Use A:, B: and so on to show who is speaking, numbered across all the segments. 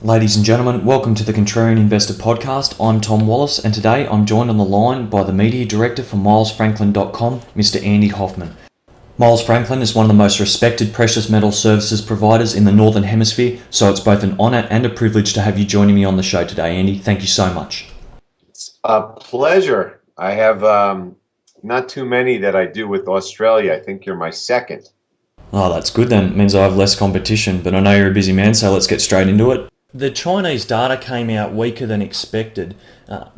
A: Ladies and gentlemen, welcome to the Contrarian Investor Podcast. I'm Tom Wallace, and today I'm joined on the line by the media director for MilesFranklin.com, Mr. Andy Hoffman. Miles Franklin is one of the most respected precious metal services providers in the Northern Hemisphere, so it's both an honour and a privilege to have you joining me on the show today, Andy. Thank you so much.
B: It's a pleasure. I have not too many that I do with Australia. I think you're my second.
A: Oh, that's good then. It means I have less competition, but I know you're a busy man, so let's get straight into it. The Chinese data came out weaker than expected.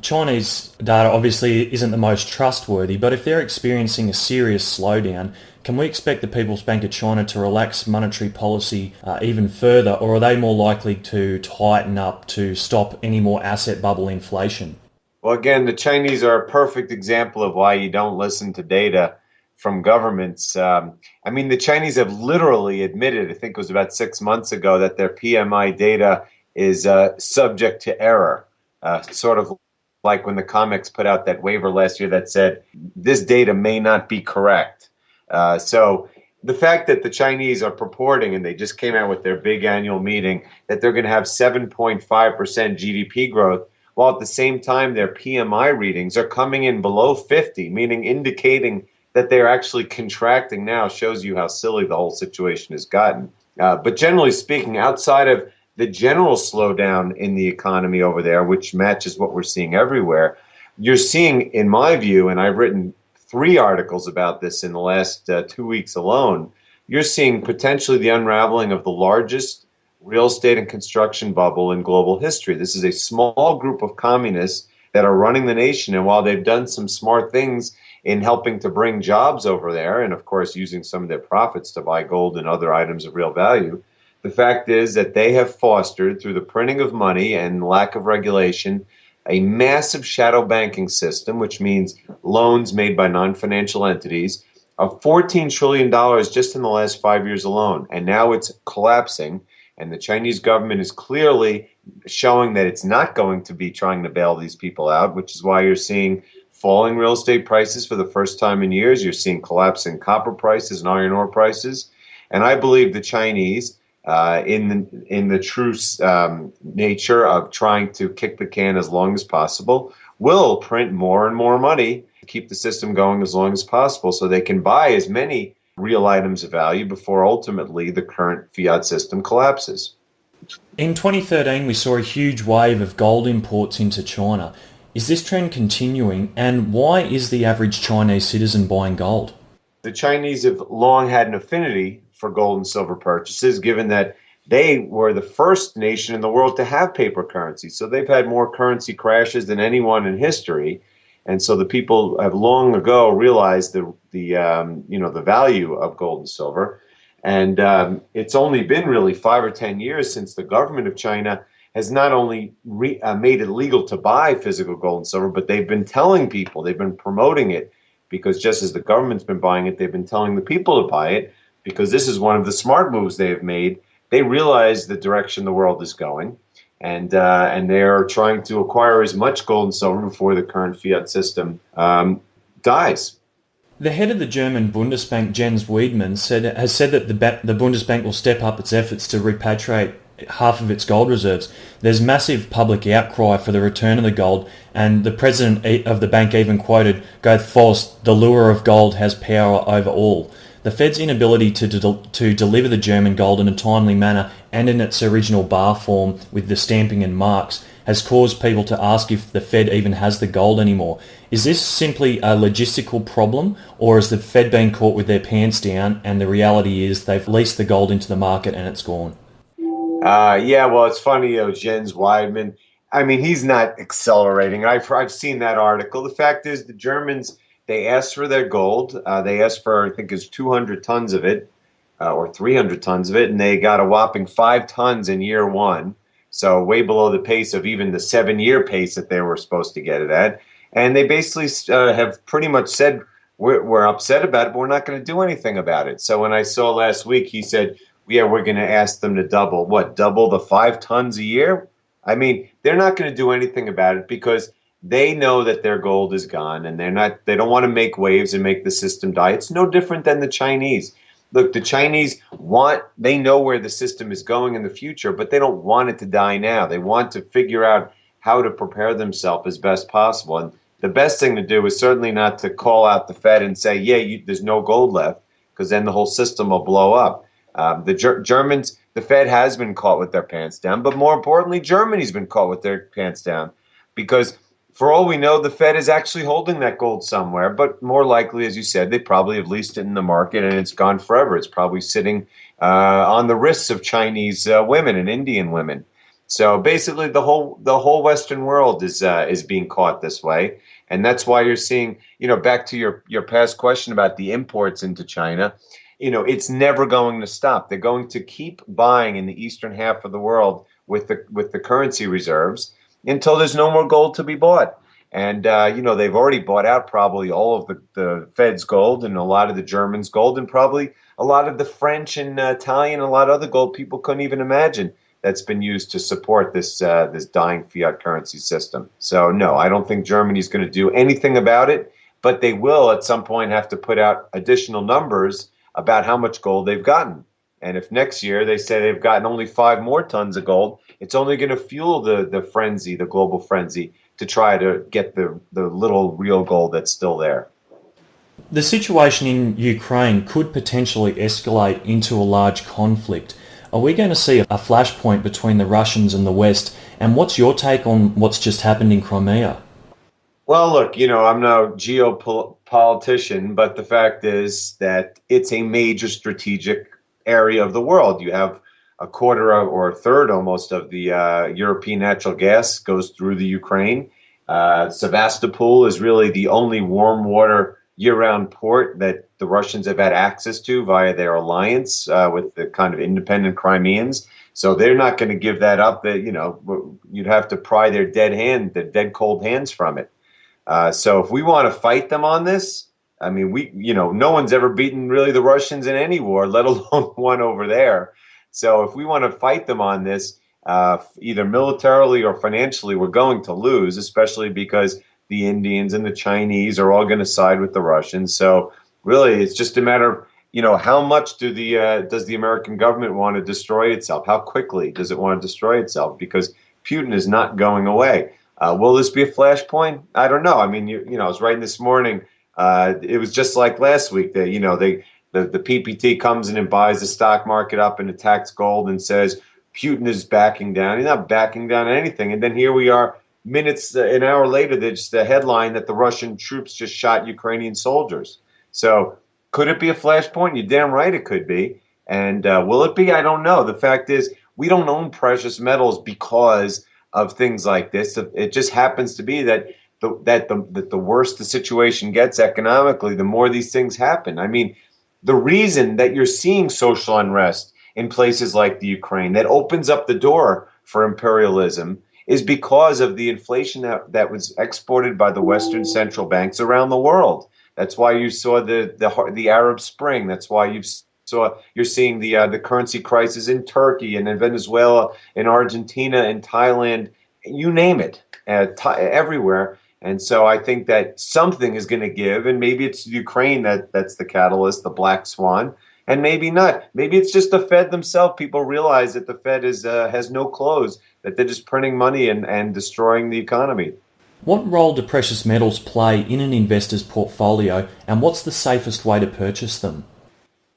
A: Chinese data obviously isn't the most trustworthy, but if they're experiencing a serious slowdown, can we expect the People's Bank of China to relax monetary policy even further, or are they more likely to tighten up to stop any more asset bubble inflation?
B: Well, again, the Chinese are a perfect example of why you don't listen to data from governments. The Chinese have literally admitted, I think it was about 6 months ago, that their PMI data is subject to error, sort of like when the comics put out that waiver last year that said this data may not be correct. So the fact that the Chinese are purporting, and they just came out with their big annual meeting, that they're going to have 7.5% GDP growth, while at the same time their PMI readings are coming in below 50, meaning indicating that they're actually contracting now, shows you how silly the whole situation has gotten. But generally speaking, outside of the general slowdown in the economy over there, which matches what we're seeing everywhere, you're seeing, in my view, and I've written 3 articles about this in the last 2 weeks alone, you're seeing potentially the unraveling of the largest real estate and construction bubble in global history. This is a small group of communists that are running the nation, and while they've done some smart things in helping to bring jobs over there, and of course using some of their profits to buy gold and other items of real value, the fact is that they have fostered, through the printing of money and lack of regulation, a massive shadow banking system, which means loans made by non-financial entities, of $14 trillion just in the last 5 years alone. And now it's collapsing, and the Chinese government is clearly showing that it's not going to be trying to bail these people out, which is why you're seeing falling real estate prices for the first time in years. You're seeing collapsing copper prices and iron ore prices. And I believe the Chinese, in the true nature of trying to kick the can as long as possible, will print more and more money to keep the system going as long as possible so they can buy as many real items of value before ultimately the current fiat system collapses.
A: In 2013, we saw a huge wave of gold imports into China. Is this trend continuing, and why is the average Chinese citizen buying gold?
B: The Chinese have long had an affinity for gold and silver purchases, given that they were the first nation in the world to have paper currency. So they've had more currency crashes than anyone in history. And so the people have long ago realized the value of gold and silver. And it's only been really 5 or 10 years since the government of China has not only made it legal to buy physical gold and silver, but they've been telling people, they've been promoting it, because just as the government's been buying it, they've been telling the people to buy it, because this is one of the smart moves they have made. They realize the direction the world is going, and they're trying to acquire as much gold and silver before the current fiat system dies.
A: The head of the German Bundesbank, Jens Wiedmann, has said that the Bundesbank will step up its efforts to repatriate half of its gold reserves. There's massive public outcry for the return of the gold, and the president of the bank even quoted Goethe Faust, "The lure of gold has power over all." The Fed's inability to deliver the German gold in a timely manner and in its original bar form with the stamping and marks has caused people to ask if the Fed even has the gold anymore. Is this simply a logistical problem, or has the Fed been caught with their pants down and the reality is they've leased the gold into the market and it's gone?
B: Well, it's funny, Jens Weidmann. He's not accelerating. I've seen that article. The fact is, the Germans, they asked for their gold. They asked for, I think it's 200 tons of it, or 300 tons of it, and they got a whopping 5 tons in year 1. So way below the pace of even the 7-year pace that they were supposed to get it at. And they basically have pretty much said, we're upset about it, but we're not going to do anything about it. So when I saw last week, he said, yeah, we're going to ask them to double the 5 tons a year? They're not going to do anything about it because they know that their gold is gone, and they don't want to make waves and make the system die. It's no different than the Chinese. Look, the Chinese they know where the system is going in the future, but they don't want it to die now. They want to figure out how to prepare themselves as best possible. And the best thing to do is certainly not to call out the Fed and say, yeah, there's no gold left, because then the whole system will blow up. Germans, the Fed has been caught with their pants down, but more importantly, Germany's been caught with their pants down, because for all we know, the Fed is actually holding that gold somewhere, but more likely, as you said, they probably have leased it in the market and it's gone forever. It's probably sitting on the wrists of Chinese women and Indian women. So basically, the whole Western world is being caught this way, and that's why you're seeing, back to your past question about the imports into China. It's never going to stop. They're going to keep buying in the eastern half of the world with the currency reserves until there's no more gold to be bought. And, they've already bought out probably all of the Fed's gold and a lot of the Germans' gold and probably a lot of the French and Italian and a lot of other gold people couldn't even imagine that's been used to support this dying fiat currency system. So, no, I don't think Germany's going to do anything about it, but they will at some point have to put out additional numbers about how much gold they've gotten. And if next year they say they've gotten only 5 more tons of gold, it's only going to fuel the frenzy, the global frenzy, to try to get the little real gold that's still there.
A: The situation in Ukraine could potentially escalate into a large conflict. Are we going to see a flashpoint between the Russians and the West? And what's your take on what's just happened in Crimea?
B: Well, look, I'm no geopolitician, but the fact is that it's a major strategic area of the world. You have a quarter or a third almost of the European natural gas goes through the Ukraine. Sevastopol is really the only warm water year-round port that the Russians have had access to via their alliance with the kind of independent Crimeans. So they're not going to give that up. You'd have to pry their dead cold hands from it. So if we want to fight them on this, I mean, no one's ever beaten really the Russians in any war, let alone one over there. So if we want to fight them on this, either militarily or financially, we're going to lose, especially because the Indians and the Chinese are all going to side with the Russians. So really, it's just a matter of, how much does the American government want to destroy itself? How quickly does it want to destroy itself? Because Putin is not going away. Will this be a flashpoint? I don't know. I mean, I was writing this morning. It was just like last week. The PPT comes in and buys the stock market up and attacks gold and says Putin is backing down. He's not backing down anything. And then here we are, an hour later, there's just a headline that the Russian troops just shot Ukrainian soldiers. So could it be a flashpoint? You're damn right it could be. And will it be? I don't know. The fact is, we don't own precious metals because of things like this. It just happens to be that the worse the situation gets economically, the more these things happen. I mean, the reason that you're seeing social unrest in places like the Ukraine that opens up the door for imperialism is because of the inflation that was exported by the Western central banks around the world. That's why you saw the Arab Spring. That's why you're seeing the currency crisis in Turkey and in Venezuela, in Argentina, in Thailand, you name it, everywhere. And so I think that something is going to give, and maybe it's Ukraine that's the catalyst, the black swan, and maybe not. Maybe it's just the Fed themselves. People realize that the Fed has no clothes, that they're just printing money and destroying the economy.
A: What role do precious metals play in an investor's portfolio, and what's the safest way to purchase them?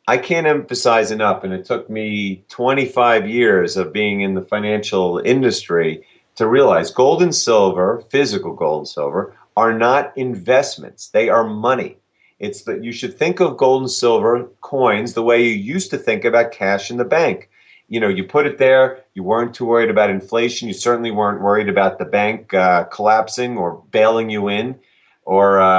B: I can't emphasize enough, and it took me 25 years of being in the financial industry to realize gold and silver, physical gold and silver, are not investments. They are money. It's that you should think of gold and silver coins the way you used to think about cash in the bank. You put it there. You weren't too worried about inflation. You certainly weren't worried about the bank collapsing or bailing you in, or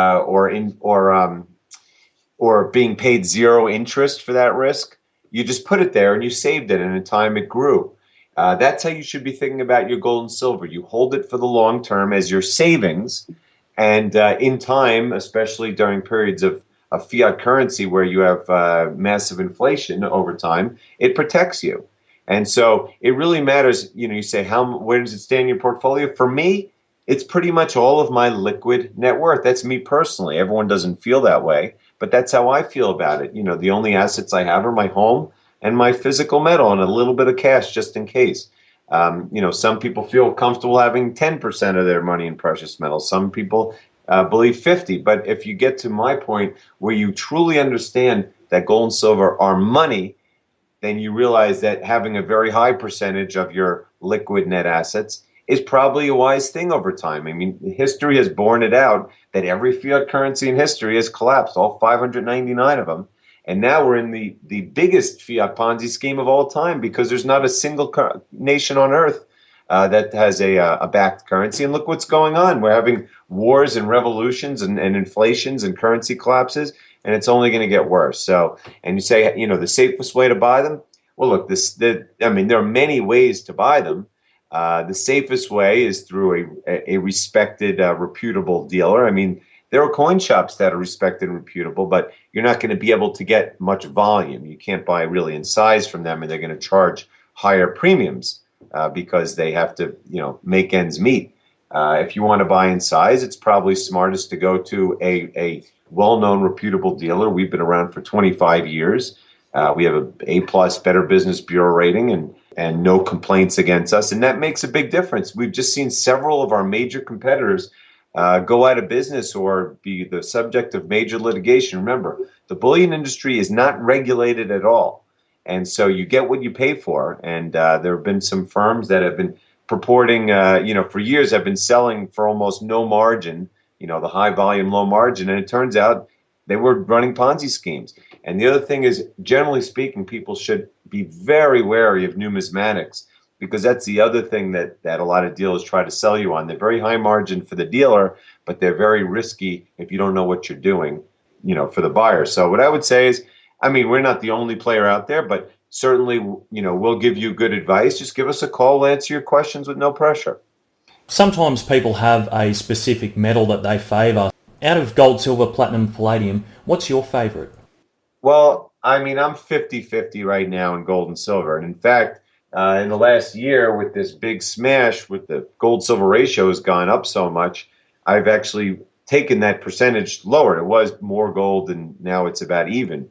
B: being paid zero interest for that risk. You just put it there and you saved it, and in time it grew. That's how you should be thinking about your gold and silver. You hold it for the long term as your savings, and in time, especially during periods of fiat currency where you have massive inflation over time, it protects you. And so it really matters. You say, where does it stand in your portfolio? For me, it's pretty much all of my liquid net worth. That's me personally. Everyone doesn't feel that way. but that's how I feel about it. The only assets I have are my home and my physical metal and a little bit of cash just in case. Some people feel comfortable having 10% of their money in precious metals. Some people believe 50. But if you get to my point where you truly understand that gold and silver are money, then you realize that having a very high percentage of your liquid net assets is probably a wise thing over time. I mean, history has borne it out that every fiat currency in history has collapsed, all 599 of them. And now we're in the biggest fiat Ponzi scheme of all time, because there's not a single nation on earth that has a backed currency. And look what's going on. We're having wars and revolutions and inflations and currency collapses, and it's only going to get worse. So, and you say, the safest way to buy them? Well, look, there are many ways to buy them. The safest way is through a respected, reputable dealer. I mean, there are coin shops that are respected and reputable, but you're not going to be able to get much volume. You can't buy really in size from them, and they're going to charge higher premiums because they have to, make ends meet. If you want to buy in size, it's probably smartest to go to a well-known, reputable dealer. We've been around for 25 years. We have a A+ Better Business Bureau rating and no complaints against us, and that makes a big difference. We've just seen several of our major competitors go out of business or be the subject of major litigation. Remember, the bullion industry is not regulated at all. And so you get what you pay for. And there have been some firms that have been purporting, for years have been selling for almost no margin, the high volume, low margin. And it turns out they were running Ponzi schemes. And the other thing is, generally speaking, people should be very wary of numismatics, because that's the other thing that a lot of dealers try to sell you on. They're very high margin for the dealer, but they're very risky if you don't know what you're doing, for the buyer. So what I would say is, we're not the only player out there, but certainly, we'll give you good advice. Just give us a call. We'll answer your questions with no pressure.
A: Sometimes people have a specific metal that they favour. Out of gold, silver, platinum, palladium, what's your favourite?
B: Well, I'm 50-50 right now in gold and silver. And in fact, in the last year, with this big smash, with the gold-silver ratio has gone up so much, I've actually taken that percentage lower. It was more gold, and now it's about even,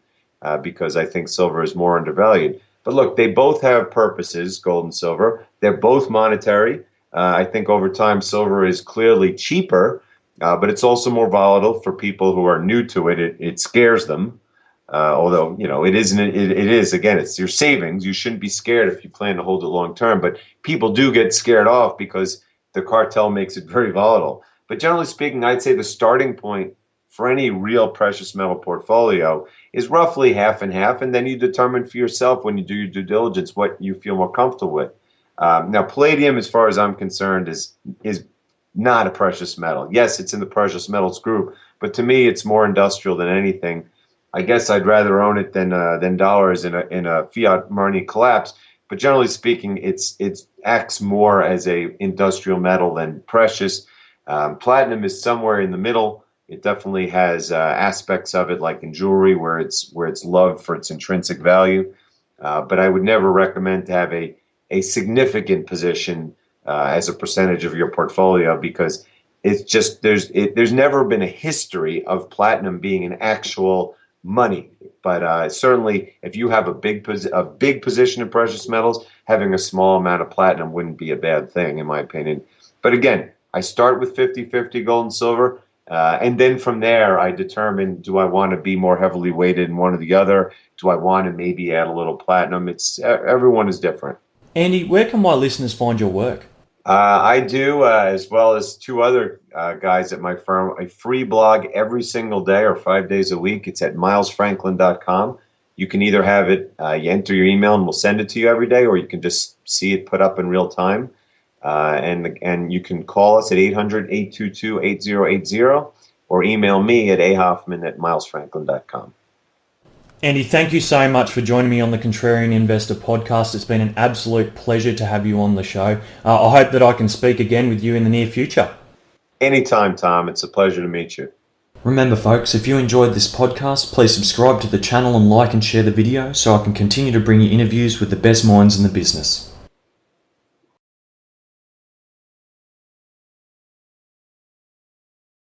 B: because I think silver is more undervalued. But look, they both have purposes, gold and silver. They're both monetary. I think over time, silver is clearly cheaper, but it's also more volatile for people who are new to it. It scares them. Although, it isn't, it is, again, it's your savings. You shouldn't be scared if you plan to hold it long term, but people do get scared off because the cartel makes it very volatile. But generally speaking, I'd say the starting point for any real precious metal portfolio is roughly half and half, and then you determine for yourself when you do your due diligence what you feel more comfortable with. Now, palladium, as far as I'm concerned, is not a precious metal. Yes, it's in the precious metals group, but to me, it's more industrial than anything. I guess I'd rather own it than dollars in a fiat money collapse. But generally speaking, it acts more as a industrial metal than precious. Platinum is somewhere in the middle. It definitely has aspects of it, like in jewelry, where it's loved for its intrinsic value. But I would never recommend to have a significant position as a percentage of your portfolio, because it's just there's never been a history of platinum being an actual money. But certainly, if you have a big position in precious metals, having a small amount of platinum wouldn't be a bad thing, in my opinion. But again, I start with 50-50 gold and silver, and then from there, I determine, do I want to be more heavily weighted in one or the other? Do I want to maybe add a little platinum? Everyone is different.
A: Andy, where can my listeners find your work?
B: I do, as well as two other guys at my firm, a free blog every single day or 5 days a week. It's at milesfranklin.com. You can either have it, you enter your email and we'll send it to you every day, or you can just see it put up in real time. And you can call us at 800-822-8080 or email me at ahoffman@milesfranklin.com.
A: Andy, thank you so much for joining me on the Contrarian Investor podcast. It's been an absolute pleasure to have you on the show. I hope that I can speak again with you in the near future.
B: Anytime, Tom. It's a pleasure to meet you.
A: Remember, folks, if you enjoyed this podcast, please subscribe to the channel and like and share the video so I can continue to bring you interviews with the best minds in the business.